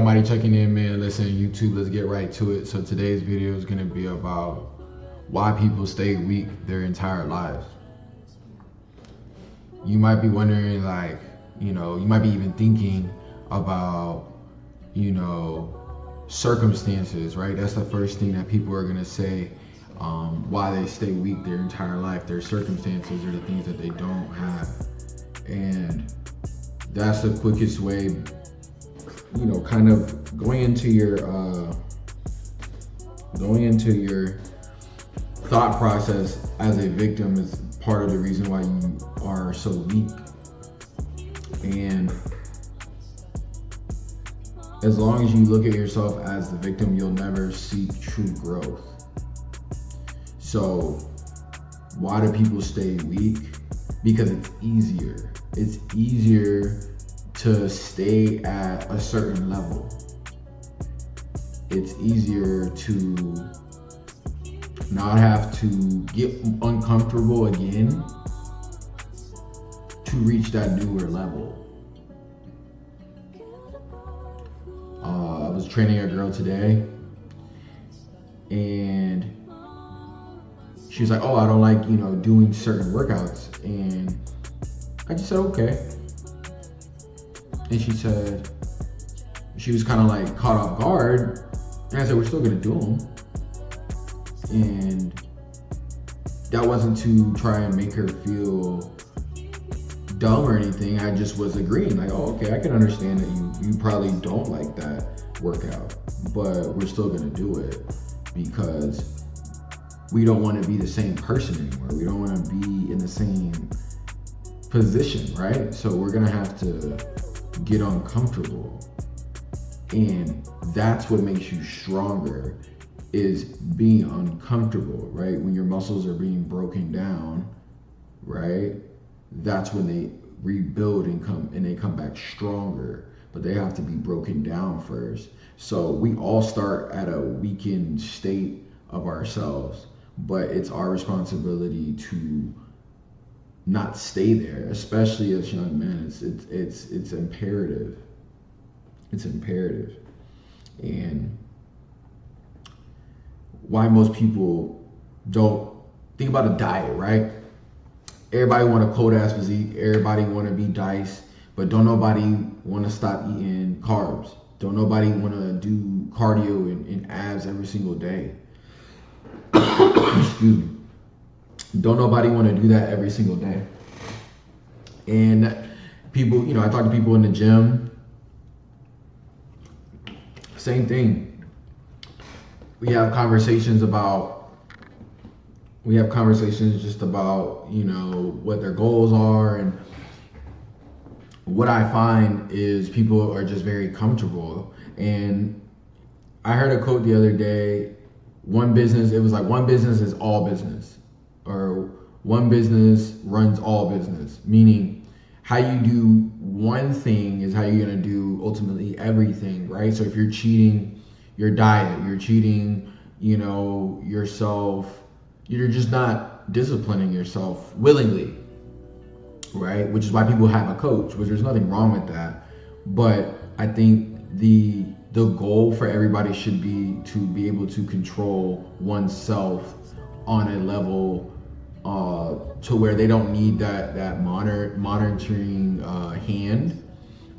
everybody checking in, man. Listen, YouTube, let's get right to it. So today's video is going to be about why people stay weak their entire lives. You might be wondering, like, you might be even thinking about, circumstances, right? That's the first thing that people are going to say, why they stay weak their entire life. Their circumstances are the things that they don't have. And that's the quickest way, kind of going into your thought process as a victim is part of the reason why you are so weak. And as long as you look at yourself as the victim, you'll never seek true growth. So why do people stay weak? Because it's easier. It's easier to stay at a certain level. It's easier to not have to get uncomfortable again to reach that newer level. I was training a girl today, and she was like, "Oh, I don't like, doing certain workouts." And I just said, "Okay." And she said, she was kind of like caught off guard. And I said, "We're still gonna do them." And that wasn't to try and make her feel dumb or anything. I just was agreeing, like, "Oh, okay, I can understand that you probably don't like that workout, but we're still gonna do it because we don't want to be the same person anymore. We don't want to be in the same position, right? So we're gonna have to get uncomfortable." And that's what makes you stronger, is being uncomfortable, right? When your muscles are being broken down, right? That's when they rebuild and they come back stronger, but they have to be broken down first. So we all start at a weakened state of ourselves, but it's our responsibility to not stay there, especially as young men. It's imperative. It's imperative. And why most people don't think about a diet, right? Everybody want a cold ass physique. Everybody want to be diced, but don't nobody want to stop eating carbs. Don't nobody want to do cardio and abs every single day. Excuse me. Don't nobody want to do that every single day. And people, I talk to people in the gym. Same thing. We have conversations just about, what their goals are. And what I find is people are just very comfortable. And I heard a quote the other day, one business is all business, or one business runs all business, meaning how you do one thing is how you're going to do ultimately everything, right? So if you're cheating your diet, you're cheating, yourself, you're just not disciplining yourself willingly, right? Which is why people have a coach, which there's nothing wrong with that. But I think the goal for everybody should be to be able to control oneself on a level to where they don't need that monitoring hand,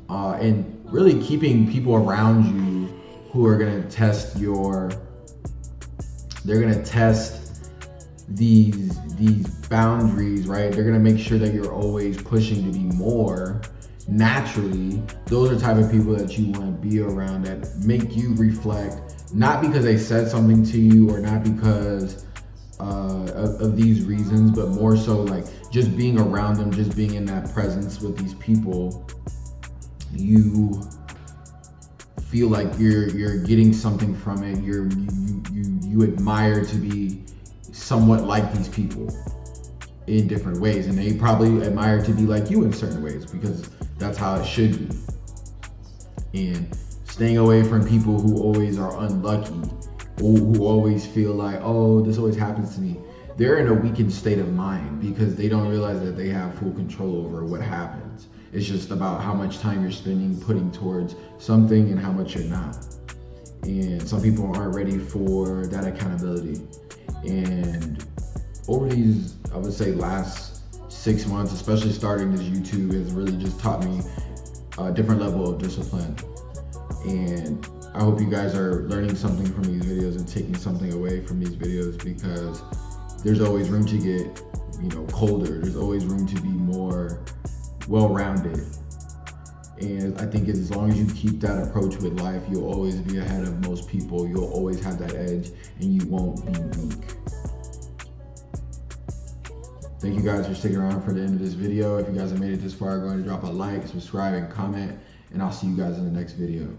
and really keeping people around you who are going to test these boundaries, right? They're going to make sure that you're always pushing to be more. Naturally, those are the type of people that you want to be around, that make you reflect, not because they said something to you or not because of these reasons, but more so like just being around them, just being in that presence with these people, you feel like you're getting something from it. You admire to be somewhat like these people in different ways, and they probably admire to be like you in certain ways, because that's how it should be. And staying away from people who always are unlucky, who always feel like, "Oh, this always happens to me." They're in a weakened state of mind because they don't realize that they have full control over what happens. It's just about how much time you're spending putting towards something and how much you're not. And some people aren't ready for that accountability. And over these, I would say, last 6 months, especially starting this YouTube, has really just taught me a different level of discipline. And I hope you guys are learning something from these videos and taking something away from these videos, because there's always room to get, colder. There's always room to be more well-rounded. And I think as long as you keep that approach with life, you'll always be ahead of most people. You'll always have that edge, and you won't be weak. Thank you guys for sticking around for the end of this video. If you guys have made it this far, go ahead and drop a like, subscribe, and comment, and I'll see you guys in the next video.